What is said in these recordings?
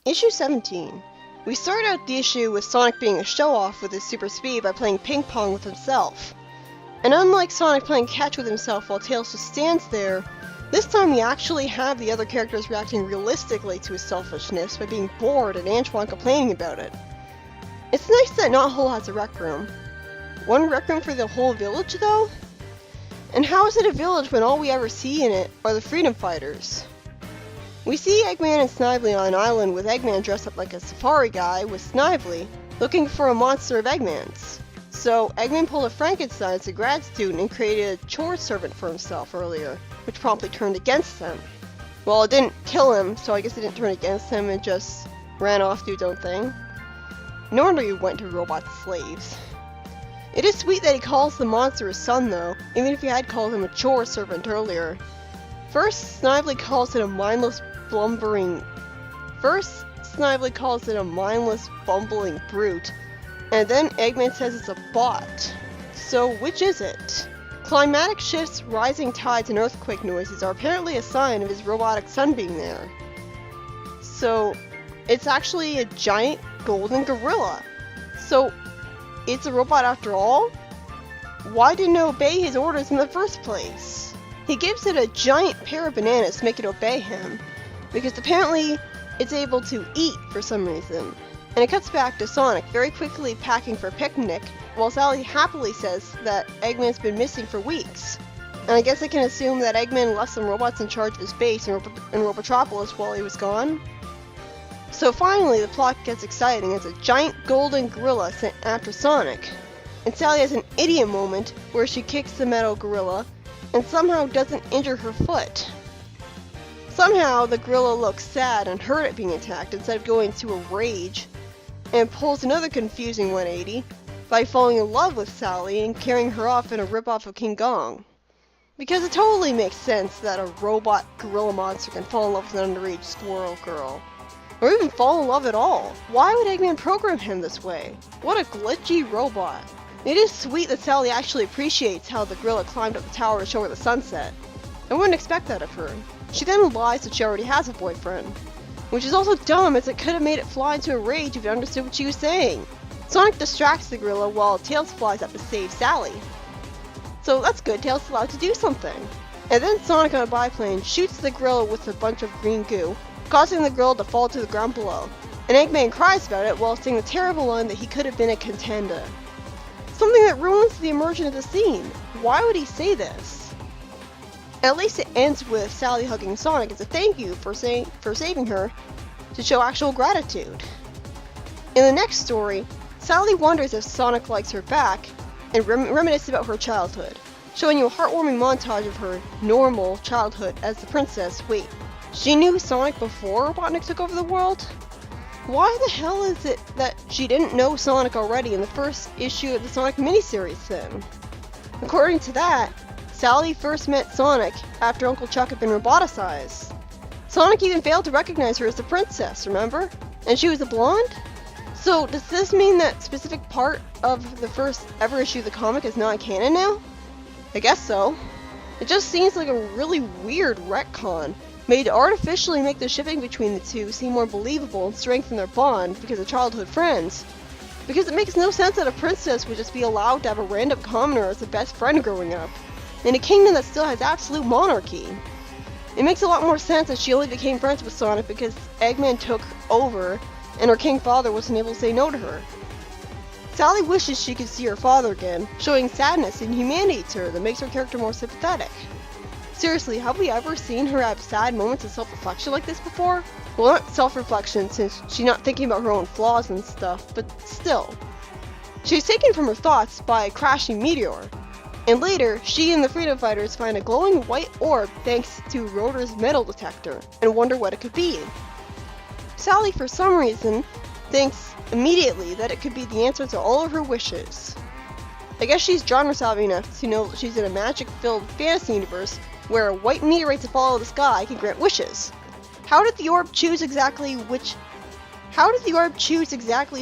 Issue 17. We start out the issue with Sonic being a show-off with his super speed by playing ping pong with himself. And unlike Sonic playing catch with himself while Tails just stands there, this time we actually have the other characters reacting realistically to his selfishness by being bored and Antoine complaining about it. It's nice that not Whole has a rec room. One rec room for the whole village though? And how is it a village when all we ever see in it are the freedom fighters? We see Eggman and Snively on an island with Eggman dressed up like a safari guy with Snively looking for a monster of Eggman's. So Eggman pulled a Frankenstein as a grad student and created a chore servant for himself earlier, which promptly turned against him. Well, it didn't kill him, so I guess it didn't turn against him, it just ran off to do its own thing. No wonder you went to robot slaves. It is sweet that he calls the monster his son though, even if he had called him a chore servant earlier. First, Snively calls it a mindless bumbling brute, and then Eggman says it's a bot. So which is it? Climatic shifts, rising tides, and earthquake noises are apparently a sign of his robotic son being there. So it's actually a giant golden gorilla. So it's a robot after all? Why didn't it obey his orders in the first place? He gives it a giant pair of bananas to make it obey him, because apparently it's able to eat for some reason. And it cuts back to Sonic very quickly packing for a picnic, while Sally happily says that Eggman's been missing for weeks. And I guess I can assume that Eggman left some robots in charge of his base in Robotropolis while he was gone. So finally the plot gets exciting as a giant golden gorilla sent after Sonic. And Sally has an idiot moment where she kicks the metal gorilla and somehow doesn't injure her foot. Somehow the gorilla looks sad and hurt at being attacked instead of going into a rage, and pulls another confusing 180 by falling in love with Sally and carrying her off in a ripoff of King Kong. Because it totally makes sense that a robot gorilla monster can fall in love with an underage squirrel girl. Or even fall in love at all. Why would Eggman program him this way? What a glitchy robot. It is sweet that Sally actually appreciates how the gorilla climbed up the tower to show her the sunset. I wouldn't expect that of her. She then lies that she already has a boyfriend. Which is also dumb, as it could have made it fly into a rage if it understood what she was saying. Sonic distracts the gorilla while Tails flies up to save Sally. So that's good, Tails is allowed to do something. And then Sonic on a biplane shoots the gorilla with a bunch of green goo, causing the gorilla to fall to the ground below. And Eggman cries about it while saying the terrible line that he could have been a contender. Something that ruins the immersion of the scene. Why would he say this? At least it ends with Sally hugging Sonic as a thank you for saving her, to show actual gratitude. In the next story, Sally wonders if Sonic likes her back, and reminisces about her childhood, showing you a heartwarming montage of her normal childhood as the princess. Wait, she knew Sonic before Robotnik took over the world? Why the hell is it that she didn't know Sonic already in the first issue of the Sonic miniseries then? According to that, Sally first met Sonic after Uncle Chuck had been roboticized. Sonic even failed to recognize her as the princess, remember? And she was a blonde? So does this mean that specific part of the first ever issue of the comic is not canon now? I guess so. It just seems like a really weird retcon, made to artificially make the shipping between the two seem more believable and strengthen their bond because of childhood friends. Because it makes no sense that a princess would just be allowed to have a random commoner as a best friend growing up, in a kingdom that still has absolute monarchy. It makes a lot more sense that she only became friends with Sonic because Eggman took over and her king father wasn't able to say no to her. Sally wishes she could see her father again, showing sadness and humanity to her that makes her character more sympathetic. Seriously, have we ever seen her have sad moments of self-reflection like this before? Well, not self-reflection since she's not thinking about her own flaws and stuff, but still. She's taken from her thoughts by a crashing meteor. And later, she and the freedom fighters find a glowing white orb thanks to Rotor's metal detector, and wonder what it could be. Sally, for some reason, thinks immediately that it could be the answer to all of her wishes. I guess she's genre savvy enough to know that she's in a magic-filled fantasy universe where white meteorites that fall out of the sky can grant wishes. How did the orb choose exactly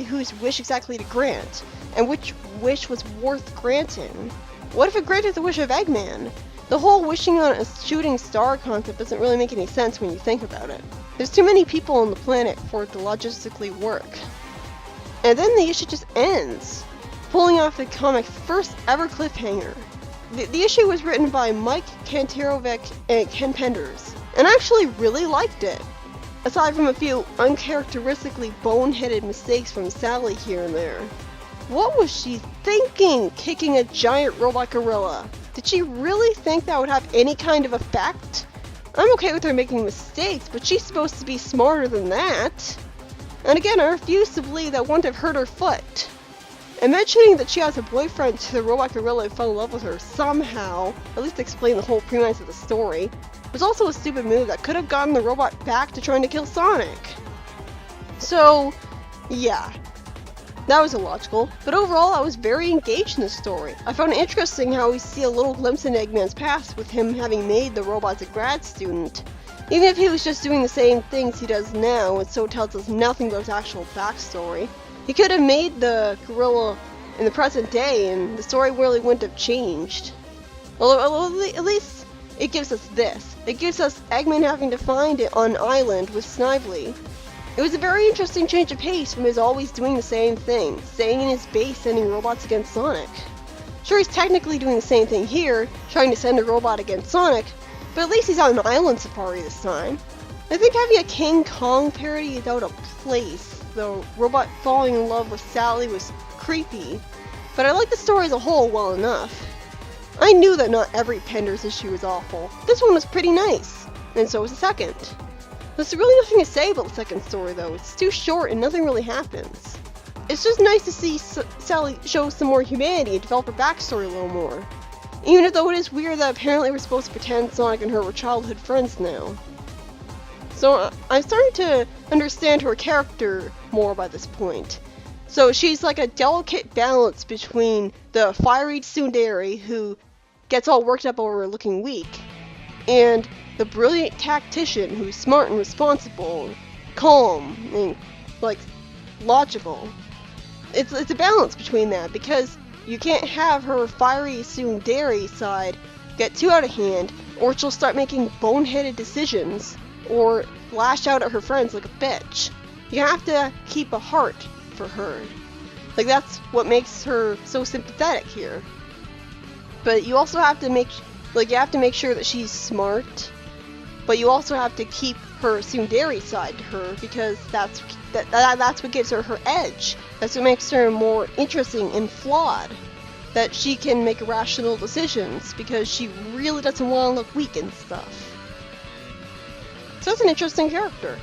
whose wish exactly to grant, and which wish was worth granting? What if it granted the wish of Eggman? The whole wishing on a shooting star concept doesn't really make any sense when you think about it. There's too many people on the planet for it to logistically work. And then the issue just ends, pulling off the comic's first ever cliffhanger. The issue was written by Mike Kantarovic and Ken Penders, and I actually really liked it, aside from a few uncharacteristically boneheaded mistakes from Sally here and there. What was she thinking, kicking a giant robot gorilla? Did she really think that would have any kind of effect? I'm okay with her making mistakes, but she's supposed to be smarter than that. And again, I refuse to believe that wouldn't have hurt her foot. And mentioning that she has a boyfriend to the robot gorilla who fell in love with her somehow, at least to explain the whole premise of the story, was also a stupid move that could have gotten the robot back to trying to kill Sonic. So, yeah. That was illogical, but overall I was very engaged in the story. I found it interesting how we see a little glimpse in Eggman's past with him having made the robots a grad student. Even if he was just doing the same things he does now and so tells us nothing about his actual backstory. He could have made the gorilla in the present day and the story really wouldn't have changed. Although at least it gives us this. It gives us Eggman having to find it on an island with Snively. It was a very interesting change of pace from his always doing the same thing, staying in his base sending robots against Sonic. Sure, he's technically doing the same thing here, trying to send a robot against Sonic, but at least he's on an island safari this time. I think having a King Kong parody is out of place. The robot falling in love with Sally was creepy, but I like the story as a whole well enough. I knew that not every Penders issue was awful. This one was pretty nice, and so was the second. There's really nothing to say about the second story though, it's too short and nothing really happens. It's just nice to see Sally show some more humanity and develop her backstory a little more. Even though it is weird that apparently we're supposed to pretend Sonic and her were childhood friends now. So I'm starting to understand her character more by this point. So she's like a delicate balance between the fiery tsundere who gets all worked up over looking weak, and the brilliant tactician who's smart and responsible, calm, and, like, logical. It's a balance between that, because you can't have her fiery tsundere side get too out of hand, or she'll start making boneheaded decisions, or lash out at her friends like a bitch. You have to keep a heart for her. Like, that's what makes her so sympathetic here. But you also have to make sure that she's smart, but you also have to keep her tsundere side to her, because that's what gives her her edge. That's what makes her more interesting and flawed. That she can make rational decisions, because she really doesn't want to look weak and stuff. So that's an interesting character.